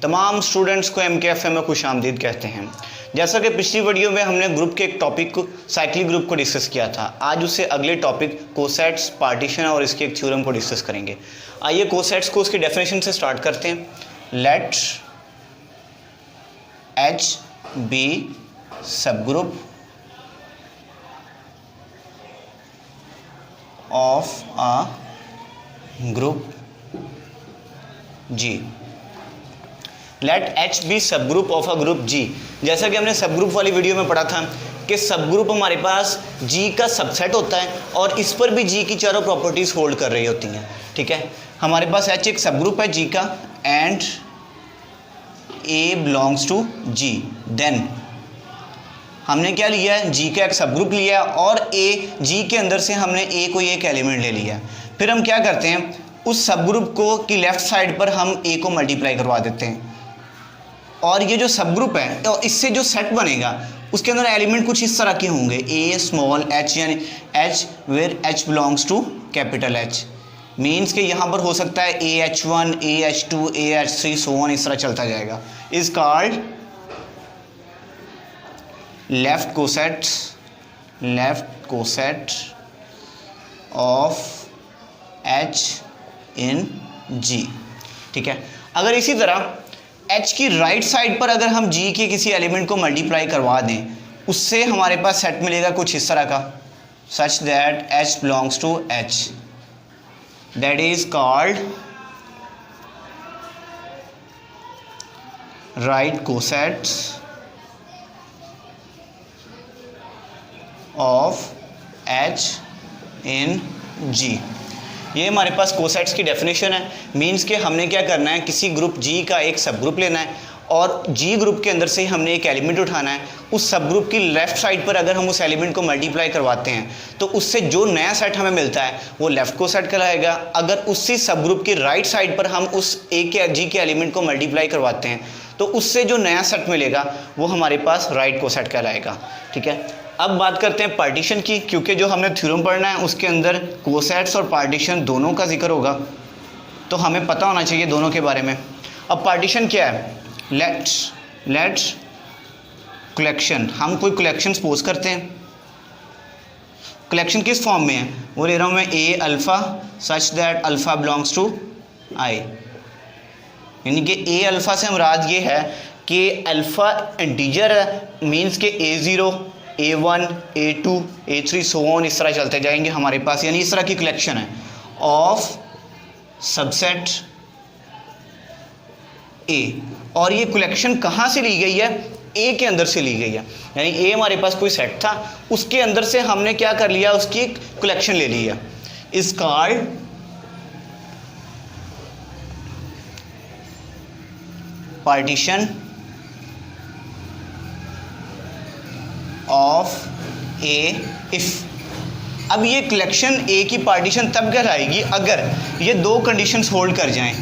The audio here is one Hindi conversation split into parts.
तमाम स्टूडेंट्स को MKFM में खुशामदीद कहते हैं। जैसा कि पिछली वीडियो में हमने ग्रुप के एक टॉपिक को साइक्लिक ग्रुप को डिस्कस किया था, आज उससे अगले टॉपिक कोसेट्स, पार्टीशन और इसके एक थ्योरम को डिस्कस करेंगे। आइए कोसेट्स को उसकी डेफिनेशन से स्टार्ट करते हैं। Let H be subgroup of a group G। Let H be subgroup of a group G। जैसा कि हमने सब ग्रुप वाली वीडियो में पढ़ा था कि सब ग्रुप हमारे पास G का सबसेट होता है और इस पर भी G की चारों प्रॉपर्टीज होल्ड कर रही होती हैं। ठीक है, हमारे पास H एक सब ग्रुप है G का and A belongs to G। Then हमने क्या लिया है, G का एक सब ग्रुप लिया है और G के अंदर से हमने A को एक एलिमेंट ले लिया। फिर हम क्या करते हैं, उस सब ग्रुप को की लेफ्ट साइड पर हम A को मल्टीप्लाई करवा देते हैं और ये जो सब ग्रुप है तो इससे जो सेट बनेगा उसके अंदर एलिमेंट कुछ इस तरह के होंगे, A स्मॉल h यानी H where H belongs to capital H। Means कि यहाँ पर हो सकता है AH1, AH2, AH3 so on, इस तरह चलता जाएगा। Is called left coset of H in G। ठीक है, अगर इसी तरह H की राइट साइड पर अगर हम G के किसी एलिमेंट को मल्टीप्लाई करवा दें, उससे हमारे पास सेट मिलेगा कुछ इस तरह का, such that H belongs to H। That is called right cosets of H in G। ये हमारे पास कोसेट्स की डेफिनेशन है। मींस के हमने क्या करना है, किसी ग्रुप G का एक सब ग्रुप लेना है और G ग्रुप के अंदर से हमने एक एलिमेंट उठाना है। उस सब ग्रुप की लेफ्ट साइड पर अगर हम उस एलिमेंट को मल्टीप्लाई करवाते हैं तो उससे जो नया सेट हमें मिलता है वो लेफ्ट कोसेट कहलाएगा। अगर उसी सब ग्रुप की राइट साइड पर हम उस G के एलिमेंट को मल्टीप्लाई करवाते हैं तो उससे जो नया सेट मिलेगा वो हमारे पास राइट कोसेट कहलाएगा। ठीक है, अब बात करते हैं पार्टीशन की, क्योंकि जो हमने थ्योरम पढ़ना है उसके अंदर कोसेट्स और पार्टीशन दोनों का जिक्र होगा, तो हमें पता होना चाहिए दोनों के बारे में। अब पार्टीशन क्या है, लेट कलेक्शन, हम कोई कलेक्शन सपोज करते हैं। कलेक्शन किस फॉर्म में है, वो ले रहा हूँ मैं A alpha such that alpha belongs to I। यानी कि A अल्फ़ा से मुराद ये है कि अल्फ़ा इंटीजर है, मीन्स के A0, A1, A2, A3 so on, इस तरह चलते जाएंगे हमारे पास। यानी इस तरह की कलेक्शन है ऑफ सबसेट A। और ये कलेक्शन कहाँ से ली गई है, A के अंदर से ली गई है। यानी A हमारे पास कोई सेट था, उसके अंदर से हमने क्या कर लिया, उसकी कलेक्शन ले ली है। Is called partition of A if. अब ये कलेक्शन A की पार्टीशन तब कहलाएगी अगर ये दो कंडीशंस होल्ड कर जाएं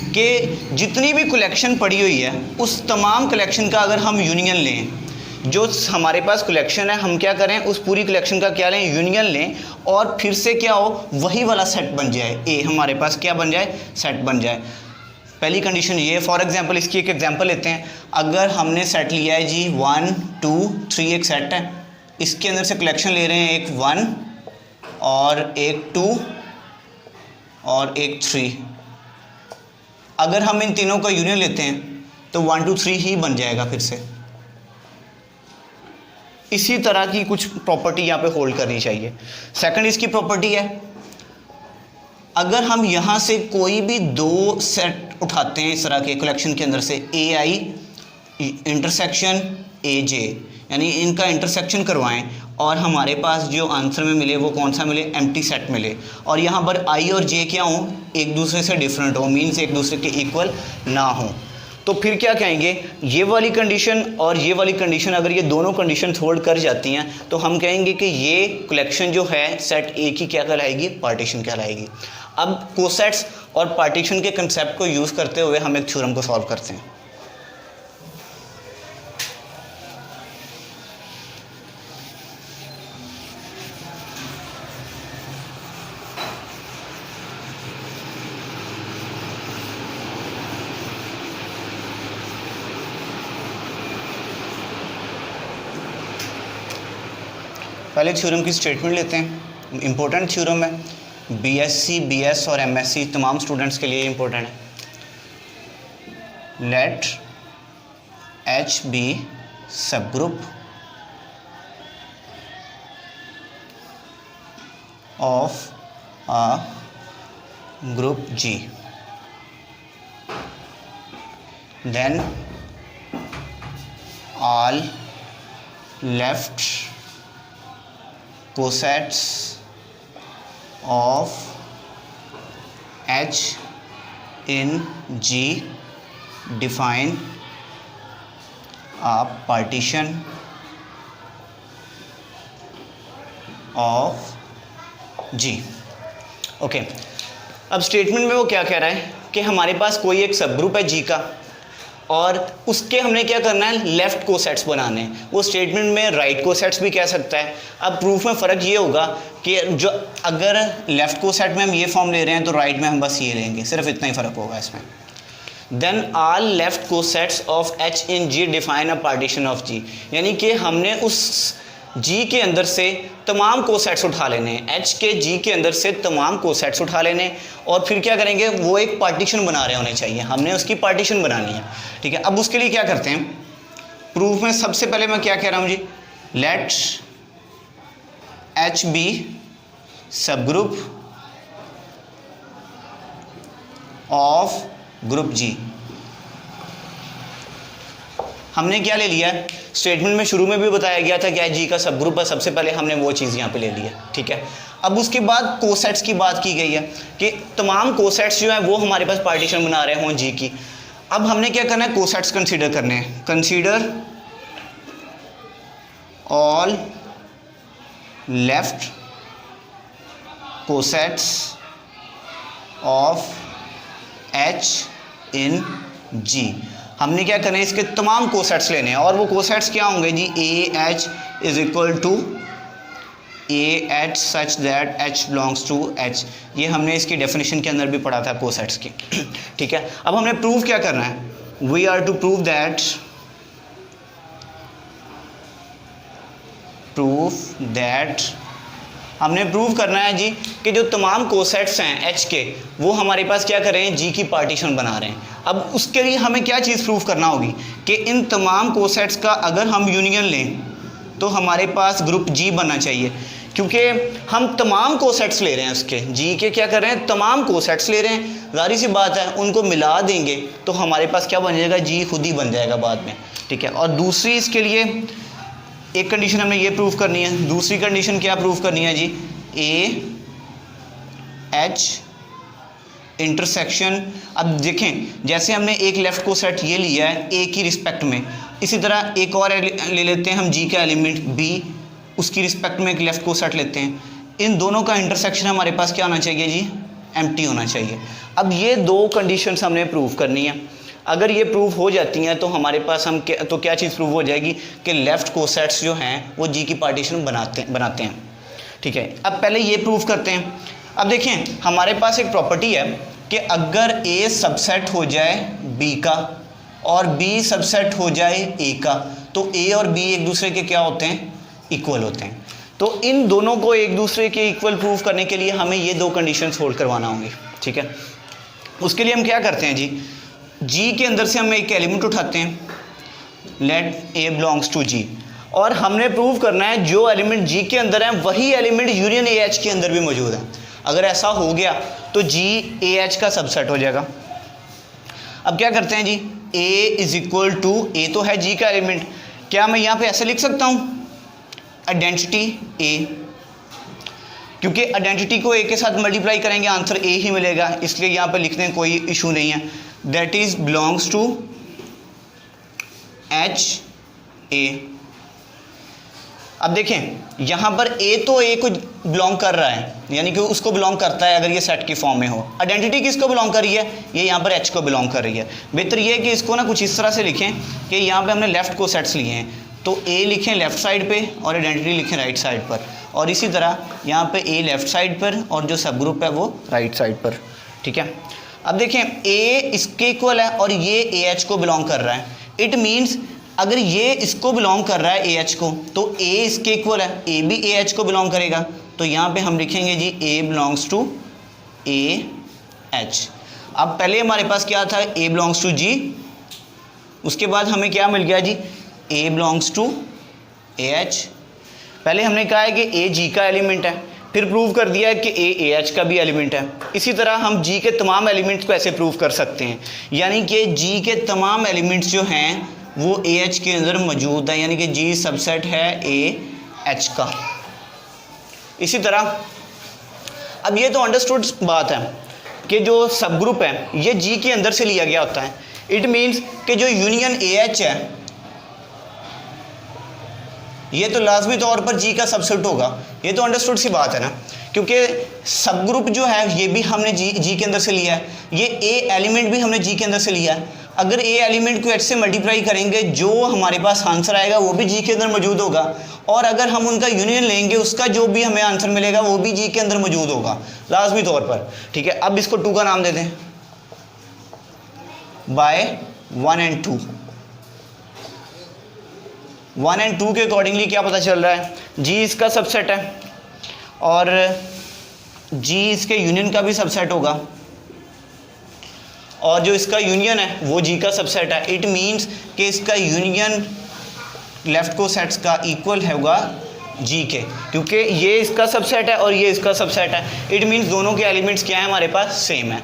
कि जितनी भी कलेक्शन पड़ी हुई है उस तमाम कलेक्शन का अगर हम यूनियन लें, जो हमारे पास कलेक्शन है हम क्या करें, उस पूरी कलेक्शन का क्या लें, यूनियन लें, और फिर से क्या हो, वही वाला सेट बन जाए, A हमारे पास क्या बन जाए, सेट बन जाए। पहली कंडीशन ये। फॉर एग्जांपल इसकी एक एग्जांपल लेते हैं। अगर हमने सेट लिया है जी 1 2 3, एक सेट है, इसके अंदर से कलेक्शन ले रहे हैं एक 1 और एक 2 और एक 3। अगर हम इन तीनों का यूनियन लेते हैं तो 1 2 3 ही बन जाएगा फिर से। इसी तरह की कुछ प्रॉपर्टी यहाँ पे होल्ड करनी चाहिए। सेकंड इसकी प्रॉपर्टी है, अगर हम यहाँ से कोई भी दो सेट उठाते हैं इस तरह के कलेक्शन के अंदर से, AI इंटरसेक्शन AJ, यानी इनका इंटरसेक्शन करवाएं और हमारे पास जो आंसर में मिले वो कौन सा मिले, एम्प्टी सेट मिले, और यहाँ पर I और J क्या हो, एक दूसरे से डिफरेंट हो, मीन्स एक दूसरे के इक्वल ना हो, तो फिर क्या कहेंगे, ये वाली कंडीशन और ये वाली कंडीशन अगर ये दोनों कंडीशन होल्ड कर जाती हैं तो हम कहेंगे कि ये कलेक्शन जो है सेट A की क्या कहलाएगी, पार्टीशन कहलाएगी। अब कोसेट्स और पार्टीशन के कंसेप्ट को यूज़ करते हुए हम एक थ्योरम को सॉल्व करते हैं। पहले थ्योरम की स्टेटमेंट लेते हैं, इम्पोर्टेंट थ्योरम है, बीएससी, बीएस और एमएससी तमाम स्टूडेंट्स के लिए इम्पोर्टेंट है। Let H be subgroup of a group G, then all left cosets of H in G define a partition of G। Okay, अब स्टेटमेंट में वो क्या कह रहा है कि हमारे पास कोई एक सब ग्रुप है जी का और उसके हमने क्या करना है, लेफ़्ट कोसेट्स बनाने हैं। वो स्टेटमेंट में राइट कोसेट्स भी कह सकता है। अब प्रूफ में फ़र्क ये होगा कि जो अगर लेफ़्ट कोसेट में हम ये फॉर्म ले रहे हैं तो राइट में हम बस ये लेंगे, सिर्फ इतना ही फ़र्क होगा इसमें। Then all left cosets of H in G define a partition of G, यानी कि हमने उस जी के अंदर से तमाम कोसेट्स उठा लेने हैं, एच के जी के अंदर से तमाम कोसेट्स उठा लेने और फिर क्या करेंगे, वो एक पार्टीशन बना रहे होने चाहिए, हमने उसकी पार्टीशन बनानी है। ठीक है, अब उसके लिए क्या करते हैं, प्रूफ में सबसे पहले मैं क्या कह रहा हूँ जी, late H be subgroup of group जी। हमने क्या ले लिया, स्टेटमेंट में शुरू में भी बताया गया था कि जी का सब ग्रुप है, सबसे पहले हमने वो चीज़ यहाँ पे ले लिया। ठीक है, अब उसके बाद कोसेट्स की बात की गई है कि तमाम कोसेट्स जो है वो हमारे पास पार्टीशन बना रहे हों जी की। अब हमने क्या करना है, कोसेट्स कंसीडर करने हैं। Consider all left cosets of H in G. हमने क्या करना है, इसके तमाम कोसेट्स लेने हैं और वो कोसेट्स क्या होंगे G, a H is equal to a H such that H belongs to H. ये हमने इसकी डेफिनेशन के अंदर भी पढ़ा था कोसेट्स की। ठीक है, अब हमने प्रूव क्या करना है, we are to prove that हमने प्रूव करना है जी कि जो तमाम कोसेट्स हैं एच के वो हमारे पास क्या कर रहे हैं, जी की पार्टीशन बना रहे हैं। अब उसके लिए हमें क्या चीज़ प्रूव करना होगी कि इन तमाम कोसेट्स का अगर हम यूनियन लें तो हमारे पास ग्रुप जी बनना चाहिए, क्योंकि हम तमाम कोसेट्स ले रहे हैं उसके, जी के क्या कर रहे हैं, तमाम कोसेट्स ले रहे हैं। जाहिर सी बात है उनको मिला देंगे तो हमारे पास क्या बन जाएगा, जी खुद ही बन जाएगा बाद में। ठीक है, और दूसरी इसके लिए एक कंडीशन हमने ये प्रूव करनी है, दूसरी कंडीशन क्या प्रूव करनी है जी, ए एच इंटरसेक्शन। अब देखें जैसे हमने एक लेफ़्ट कोसेट ये लिया है ए की रिस्पेक्ट में, इसी तरह एक और ले लेते हैं हम जी का एलिमेंट बी, उसकी रिस्पेक्ट में एक लेफ़्ट कोसेट लेते हैं। इन दोनों का इंटरसेक्शन हमारे पास क्या होना चाहिए जी, एम्प्टी होना चाहिए। अब ये दो कंडीशंस हमने प्रूव करनी है। अगर ये प्रूव हो जाती हैं तो हमारे पास हम तो क्या चीज़ प्रूव हो जाएगी कि लेफ़्ट कोसेट्स जो हैं वो जी की पार्टीशन बनाते हैं। ठीक है, अब पहले ये प्रूव करते हैं। अब देखें हमारे पास एक प्रॉपर्टी है कि अगर ए सबसेट हो जाए बी का और बी सबसेट हो जाए ए का तो ए और बी एक दूसरे के क्या होते हैं, इक्वल होते हैं। तो इन दोनों को एक दूसरे के इक्वल प्रूव करने के लिए हमें ये दो कंडीशंस होल्ड करवाना होंगी। ठीक है, उसके लिए हम क्या करते हैं जी, जी के अंदर से हम एक एलिमेंट उठाते हैं, लेट ए बिलोंग्स टू जी, और हमने प्रूव करना है जो एलिमेंट जी के अंदर है वही एलिमेंट यूनियन ए एच के अंदर भी मौजूद है। अगर ऐसा हो गया तो जी ए एच का सबसेट हो जाएगा। अब क्या करते हैं जी, ए इज इक्वल टू, ए तो है जी का एलिमेंट, क्या मैं यहाँ पे ऐसे लिख सकता हूँ आइडेंटिटी ए, क्योंकि आइडेंटिटी को ए के साथ मल्टीप्लाई करेंगे आंसर ए ही मिलेगा, इसलिए यहाँ पे लिखने कोई इशू नहीं है। That is belongs to H A. अब देखें यहाँ पर ए तो ए को बिलोंग कर रहा है, यानी कि उसको बिलोंग करता है अगर ये सेट की फॉर्म में हो। आइडेंटिटी किसको बिलोंग कर रही है, ये यहाँ पर एच को बिलोंग कर रही है। बेहतर ये है कि इसको ना कुछ इस तरह से लिखें कि यहाँ पे हमने लेफ़्ट को सेट्स लिए हैं तो ए लिखें लेफ़्ट साइड पे और आइडेंटिटी लिखें राइट साइड पर, और इसी तरह यहाँ पे ए लेफ़्ट साइड पर और जो सब ग्रुप है वो राइट साइड पर। ठीक है, अब देखें ए इसके इक्वल है और ये ए एच को बिलोंग कर रहा है। इट मीन्स अगर ये इसको बिलोंग कर रहा है ए एच को, तो ए इसके इक्वल है, ए भी ए एच को बिलोंग करेगा। तो यहाँ पे हम लिखेंगे जी ए बिलोंग्स टू ए एच। अब पहले हमारे पास क्या था, ए बिलोंग्स टू जी, उसके बाद हमें क्या मिल गया जी, ए बिलोंग्स टू ए एच। पहले हमने कहा है कि ए जी का एलिमेंट है, फिर प्रूव कर दिया है कि ए एच का भी एलिमेंट है। इसी तरह हम जी के तमाम एलिमेंट्स को ऐसे प्रूव कर सकते हैं, यानी कि जी के तमाम एलिमेंट्स जो हैं वो ए एच के अंदर मौजूद है, यानी कि जी सबसेट है ए एच का। इसी तरह अब ये तो अंडरस्टूड बात है कि जो सब ग्रुप है ये जी के अंदर से लिया गया होता है। इट मीन्स कि जो यूनियन ए एच है ये तो लाजमी तौर पर जी का सबसेट होगा। ये तो अंडरस्टूड सी बात है ना, क्योंकि सब ग्रुप जो है ये भी हमने जी के अंदर से लिया है, ये ए एलिमेंट भी हमने जी के अंदर से लिया है। अगर ए एलिमेंट को एच से मल्टीप्लाई करेंगे, जो हमारे पास आंसर आएगा वो भी जी के अंदर मौजूद होगा, और अगर हम उनका यूनियन लेंगे उसका जो भी हमें आंसर मिलेगा वो भी जी के अंदर मौजूद होगा लाजमी तौर पर। ठीक है, अब इसको 2 का नाम दे दें, बाय 1 and 2। 1 and 2 के अकॉर्डिंगली क्या पता चल रहा है, जी इसका सबसेट है और जी इसके यूनियन का भी सबसेट होगा, और जो इसका यूनियन है वो जी का सबसेट है। इट मीन्स कि इसका यूनियन लेफ्ट को सेट्स का इक्वल होगा जी के, क्योंकि ये इसका सबसेट है और ये इसका सबसेट है। इट मीन्स दोनों के एलिमेंट्स क्या है, हमारे पास सेम है।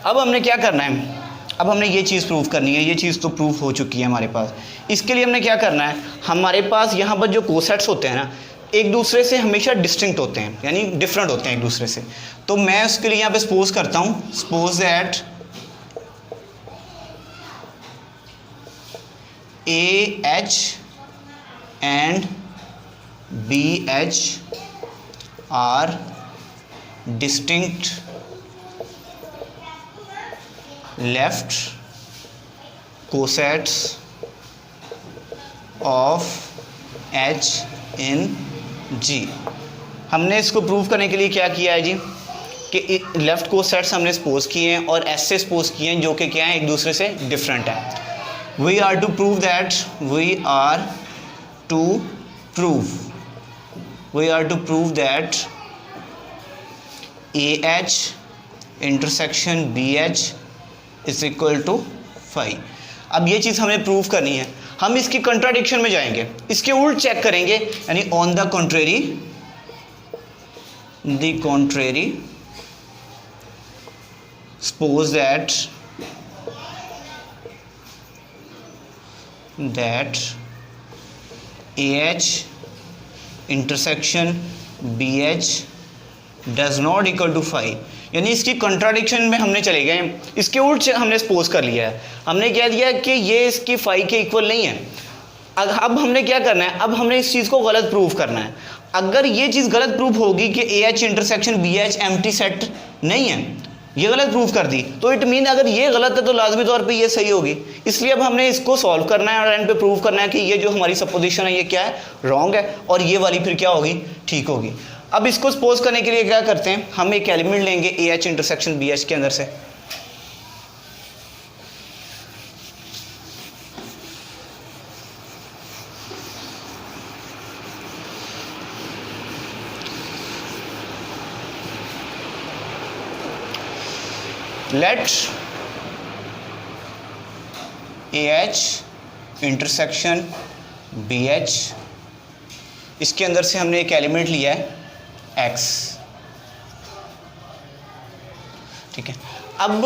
अब हमने क्या करना है, अब हमने ये चीज़ प्रूव करनी है। ये चीज़ तो प्रूव हो चुकी है हमारे पास। इसके लिए हमने क्या करना है, हमारे पास यहाँ पर जो कोसेट्स होते हैं ना एक दूसरे से हमेशा डिस्टिंक्ट होते हैं, यानी डिफरेंट होते हैं एक दूसरे से। तो मैं उसके लिए यहाँ पे सपोज करता हूँ, suppose that A H and b H are distinct left cosets of H in G. हमने इसको प्रूव करने के लिए क्या किया है जी कि लेफ्ट कोसेट्स हमने सपोज किए हैं और एस से सपोज किए हैं, जो कि क्या है एक दूसरे से डिफरेंट है। We are to prove that A H intersection B H is equal to 5। अब ये चीज़ हमें प्रूव करनी है। हम इसकी कंट्राडिक्शन में जाएंगे, इसके उल्ट चेक करेंगे, यानी on the contrary suppose that A H intersection B H does not equal to 5, यानी इसकी कंट्राडिक्शन में हमने चले गए, इसके उल्ट हमने सपोज कर लिया है। हमने क्या दिया कि ये इसकी 5 के इक्वल नहीं है। अब हमने क्या करना है, अब हमने इस चीज़ को गलत प्रूव करना है। अगर ये चीज़ गलत प्रूव होगी कि A H intersection B H empty set नहीं है, ये गलत प्रूव कर दी, तो इट मीन अगर ये गलत है तो लाजमी तौर पे ये सही होगी। इसलिए अब हमने इसको सॉल्व करना है और एंड पे प्रूव करना है कि ये जो हमारी सपोजिशन है ये क्या है, रॉन्ग है, और ये वाली फिर क्या होगी, ठीक होगी। अब इसको सपोज करने के लिए क्या करते हैं, हम एक एलिमेंट लेंगे A H intersection B H के अंदर से। Let A H intersection B H, इसके अंदर से हमने एक एलिमेंट लिया है x, ठीक है। अब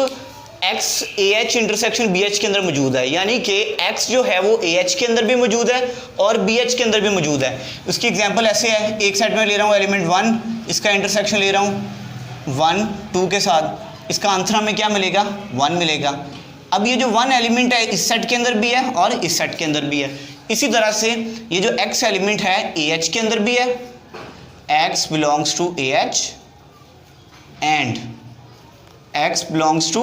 x A H intersection B H के अंदर मौजूद है, यानी कि x जो है वो ए एच के अंदर भी मौजूद है और बी एच के अंदर भी मौजूद है। उसकी एग्जांपल ऐसे है, एक सेट में ले रहा हूँ एलिमेंट 1, इसका इंटरसेक्शन ले रहा हूँ 1 2 के साथ, इसका आंसर हमें क्या मिलेगा, 1 मिलेगा। अब ये जो 1 एलिमेंट है इस सेट के अंदर भी है और इस सेट के अंदर भी है। इसी तरह से ये जो x एलिमेंट है ए एच के अंदर भी है, x belongs to AH and x belongs to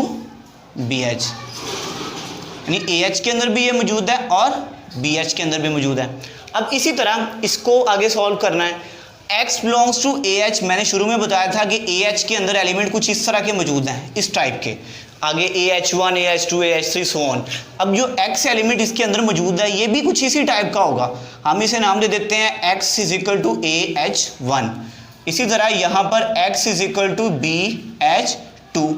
BH, यानी AH के अंदर भी ये मौजूद है और BH के अंदर भी मौजूद है। अब इसी तरह इसको आगे सॉल्व करना है। x belongs to AH, मैंने शुरू में बताया था कि AH के अंदर एलिमेंट कुछ इस तरह के मौजूद हैं, इस टाइप के। आगे AH1 AH2 AH3 so on. अब जो X एलिमेंट इसके अंदर मौजूद है ये भी कुछ इसी टाइप का होगा, हम इसे नाम दे देते हैं X is equal to AH1। इसी तरह यहाँ पर X is equal to BH2।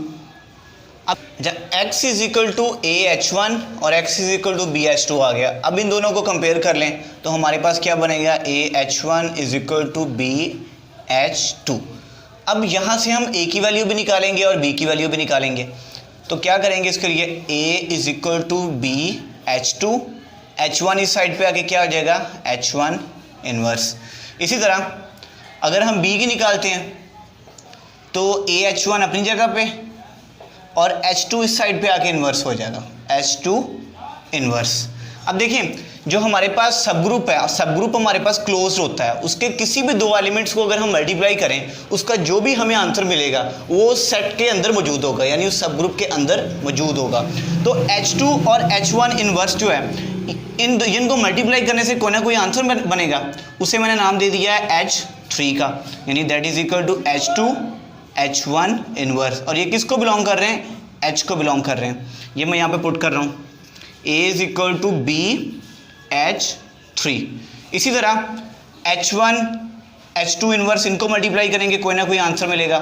अब जब X is equal to AH1 और X is equal to BH2 आ गया, अब इन दोनों को कंपेयर कर लें तो हमारे पास क्या बनेगा, AH1 is equal to BH2। अब यहाँ से हम A की वैल्यू भी निकालेंगे और B की वैल्यू भी निकालेंगे, तो क्या करेंगे इसके लिए, A is equal to BH2, H1 इस साइड पे आके क्या हो जाएगा, H1 इनवर्स। इसी तरह अगर हम B की निकालते हैं तो AH1 अपनी जगह पे और H2 इस साइड पे आके इन्वर्स हो जाएगा, H2 इन्वर्स। अब देखिए जो हमारे पास सब ग्रुप है, सब ग्रुप हमारे पास क्लोज्ड होता है, उसके किसी भी दो एलिमेंट्स को अगर हम मल्टीप्लाई करें उसका जो भी हमें आंसर मिलेगा वो सेट के अंदर मौजूद होगा, यानी उस सब ग्रुप के अंदर मौजूद होगा। तो H2 और H1 इन्वर्स जो है इनको मल्टीप्लाई करने से कोई ना कोई आंसर बनेगा, उसे मैंने नाम दे दिया है H3 का, यानी that is equal to H2 H1 inverse. और ये किसको बिलोंग कर रहे हैं, H को बिलोंग कर रहे हैं। ये मैं यहाँ पे पुट कर रहा हूँ, A is equal to BH3। इसी तरह H1 H2 इनवर्स इनको मल्टीप्लाई करेंगे कोई ना कोई आंसर मिलेगा,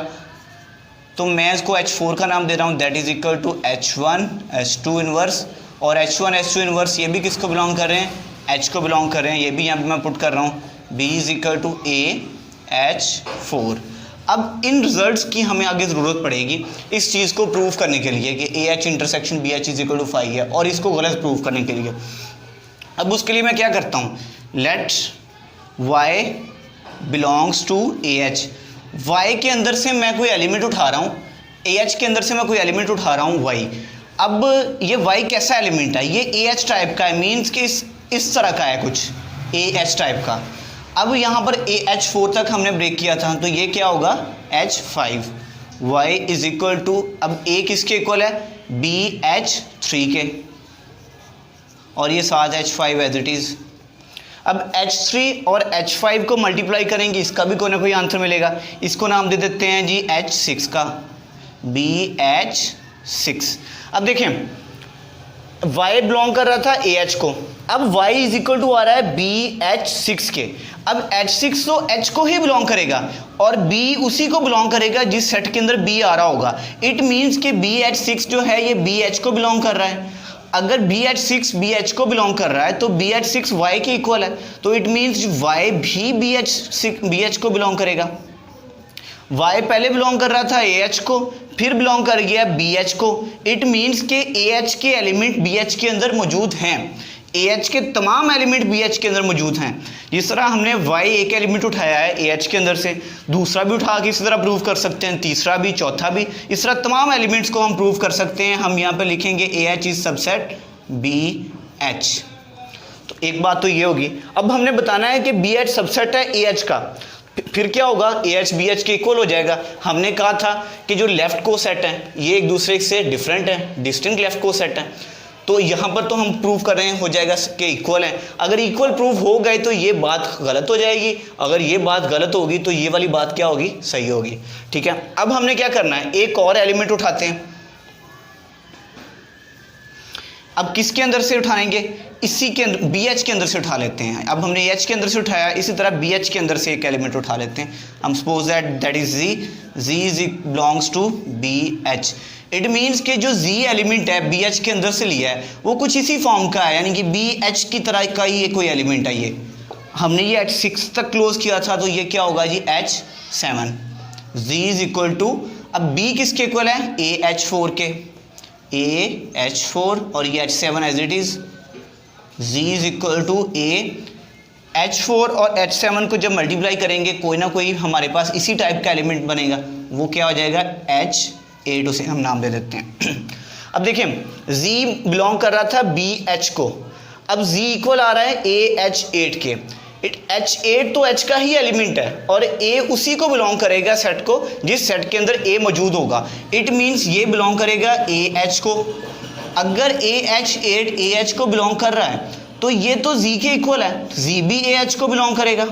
तो मैं इसको H4 का नाम दे रहा हूँ, that is equal to H1 H2 inverse. और H1 H2 इनवर्स ये भी किसको बिलोंग कर रहे हैं, H को बिलोंग कर रहे हैं, ये भी यहाँ पे मैं पुट कर रहा हूँ, B is equal to AH4। अब इन रिजल्ट्स की हमें आगे ज़रूरत पड़ेगी इस चीज़ को प्रूव करने के लिए कि AH intersection BH is equal to 5 है, और इसको गलत प्रूव करने के लिए। अब उसके लिए मैं क्या करता हूँ, let Y belongs to AH। Y के अंदर से मैं कोई एलिमेंट उठा रहा हूँ, AH के अंदर से मैं कोई एलिमेंट उठा रहा हूँ Y। अब ये Y कैसा एलिमेंट है, ये AH टाइप का है, मीन्स कि इस तरह का है कुछ AH टाइप का। अब यहाँ पर AH4 तक हमने ब्रेक किया था, तो ये क्या होगा, H5। Y is equal to, अब A किसके इक्वल है, BH3 के, और ये साथ H5 एज इट इज़। अब H3 और H5 को मल्टीप्लाई करेंगे, इसका भी कोई ना कोई आंसर मिलेगा, इसको नाम दे देते हैं जी H6 का, BH6। अब देखें Y बिलोंग कर रहा था AH को, अब Y इज इक्वल टू आ रहा है BH6 के। अब H6 तो H को ही बिलोंग करेगा और B उसी को बिलोंग करेगा जिस सेट के अंदर B आ रहा होगा। इट मीन्स कि BH6 जो है ये BH को बिलोंग कर रहा है। अगर BH6 BH को बिलोंग कर रहा है तो BH6 Y के इक्वल है, तो इट मीन्स Y भी BH को बिलोंग करेगा। Y पहले बिलोंग कर रहा था AH को, फिर बिलोंग कर गया BH को। इट मीन्स के AH के एलिमेंट BH के अंदर मौजूद हैं, AH के तमाम एलिमेंट BH के अंदर मौजूद हैं। जिस तरह हमने Y एक एलिमेंट उठाया है AH के अंदर से, दूसरा भी उठा के इसी तरह प्रूव कर सकते हैं, तीसरा भी, चौथा भी, इस तरह तमाम एलिमेंट्स को हम प्रूव कर सकते हैं। हम यहाँ पे लिखेंगे AH इज सबसेट BH। तो एक बात तो ये होगी। अब हमने बताना है कि BH सबसेट है AH का, फिर क्या होगा, AH BH के इक्वल हो जाएगा। हमने कहा था कि जो लेफ्ट को सेट है ये एक दूसरे से डिफरेंट है, डिस्टिंक्ट लेफ्ट को सेट है, तो यहाँ पर तो हम प्रूव कर रहे हैं हो जाएगा कि इक्वल है। अगर इक्वल प्रूव हो गए तो ये बात गलत हो जाएगी, अगर ये बात गलत होगी तो ये वाली बात क्या होगी, सही होगी। ठीक है, अब हमने क्या करना है, एक और एलिमेंट उठाते हैं। अब किसके अंदर से उठाएंगे, इसी के अंदर BH के अंदर से उठा लेते हैं। अब हमने H के अंदर से उठाया, इसी तरह BH के अंदर से एक एलिमेंट उठा लेते हैं। हम suppose that is Z is belongs to BH। It means कि जो Z एलिमेंट है BH के अंदर से लिया है वो कुछ इसी फॉर्म का है, यानी कि BH की तरह का ही कोई एलिमेंट है। ये हमने ये H6 तक क्लोज किया था, तो ये क्या होगा जी H7। Z is equal to, अब B किसके इक्वल है, AH4 के, AH4 और ये H7 as it is. Z is equal to AH4 और H7 को जब मल्टीप्लाई करेंगे कोई ना कोई हमारे पास इसी टाइप का एलिमेंट बनेगा, वो क्या हो जाएगा H8, उसे हम नाम दे देते हैं। अब देखिए Z बिलोंग कर रहा था BH को, अब Z इक्वल आ रहा है AH8 के। H8 तो H का ही एलिमेंट है और A उसी को बिलोंग करेगा सेट को जिस सेट के अंदर A मौजूद होगा। इट मीन्स ये बिलोंग करेगा AH को। अगर AH8 AH को बिलोंग कर रहा है तो ये तो Z के इक्वल है, Z भी AH को बिलोंग करेगा।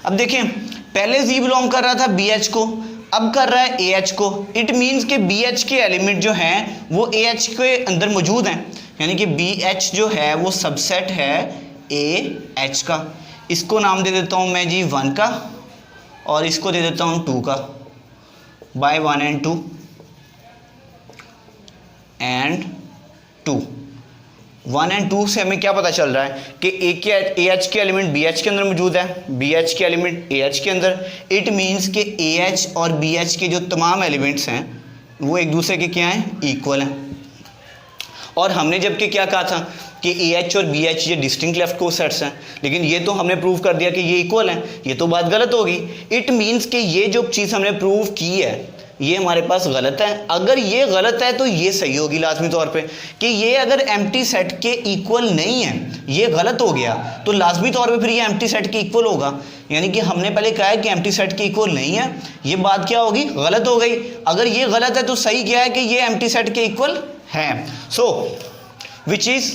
अब देखें पहले Z बिलोंग कर रहा था BH को, अब कर रहा है AH को, इट मीन्स कि BH के एलिमेंट जो हैं वो AH के अंदर मौजूद हैं, यानी कि BH जो है वो सबसेट है AH का। इसको नाम दे देता हूँ मैं जी 1 का और इसको दे देता हूँ 2 का, बाय 1 and 2 and 2। 1 and 2 से हमें क्या पता चल रहा है कि AH के एलिमेंट BH के अंदर मौजूद है, BH के एलिमेंट AH के अंदर। इट मीन्स कि AH और BH के जो तमाम एलिमेंट्स हैं वो एक दूसरे के क्या हैं, इक्वल हैं। और हमने जबकि क्या कहा था कि AH और BH ये डिस्टिंक्ट लेफ्ट को सेट्स हैं, लेकिन ये तो हमने प्रूव कर दिया कि ये इक्वल हैं, ये तो बात गलत होगी। इट मीन्स कि ये जो चीज़ हमने प्रूव की है ये हमारे पास गलत है। अगर ये गलत है तो ये सही होगी लाजमी तौर पे, कि ये अगर एम्प्टी सेट के इक्वल नहीं है, ये गलत हो गया, तो लाजमी तौर पे फिर ये एम्प्टी सेट के इक्वल होगा। यानी कि हमने पहले कहा है कि एम्प्टी सेट के इक्वल नहीं है, ये बात क्या होगी, गलत हो गई। अगर ये गलत है तो सही क्या है कि ये एम्प्टी सेट के इक्वल है। So which is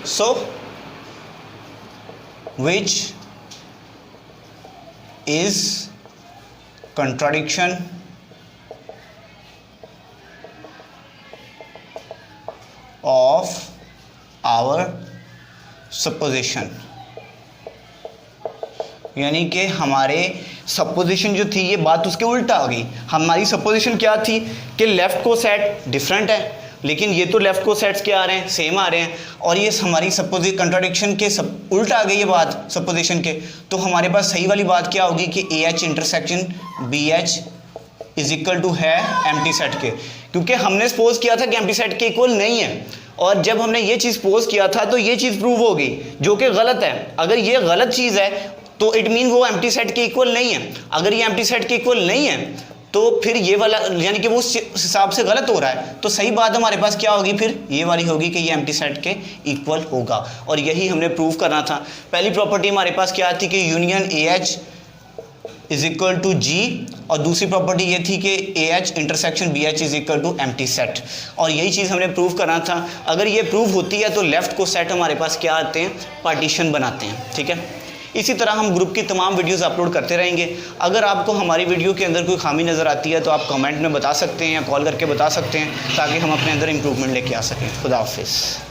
so which is contradiction of our supposition, यानी कि हमारे सपोजिशन जो थी ये बात उसके उल्टा आ गई। हमारी सपोजिशन क्या थी कि लेफ्ट को सेट डिफरेंट है, लेकिन ये तो लेफ्ट को सेट्स क्या आ रहे हैं, सेम आ रहे हैं, और ये हमारी कंट्राडिक्शन के सब उल्टा आ गई ये बात सपोजिशन के। तो हमारे पास सही वाली बात क्या होगी कि AH intersection BH is equal to है एम्प्टी सेट के, क्योंकि हमने सपोज किया था कि एम्प्टी सेट के इक्वल नहीं है, और जब हमने ये चीज़ सपोज किया था तो ये चीज़ प्रूव हो गई जो कि गलत है। अगर ये गलत चीज़ है तो इट मीन वो एम्प्टी सेट के इक्वल नहीं है। अगर ये एम्प्टी सेट के इक्वल नहीं है तो फिर ये वाला यानी कि वो उस हिसाब से गलत हो रहा है, तो सही बात हमारे पास क्या होगी, फिर ये वाली होगी कि ये एम्प्टी सेट के इक्वल होगा। और यही हमने प्रूव करना था। पहली प्रॉपर्टी हमारे पास क्या थी कि union AH is equal to G, और दूसरी प्रॉपर्टी ये थी कि AH intersection BH is equal to empty set, और यही चीज़ हमने प्रूव करना था। अगर ये प्रूव होती है तो लेफ्ट को सेट हमारे पास क्या आते हैं, पार्टीशन बनाते हैं। ठीक है, इसी तरह हम ग्रुप की तमाम वीडियोस अपलोड करते रहेंगे। अगर आपको हमारी वीडियो के अंदर कोई खामी नज़र आती है तो आप कमेंट में बता सकते हैं या कॉल करके बता सकते हैं, ताकि हम अपने अंदर इम्प्रूवमेंट लेके आ सकें। खुदा हाफिज़।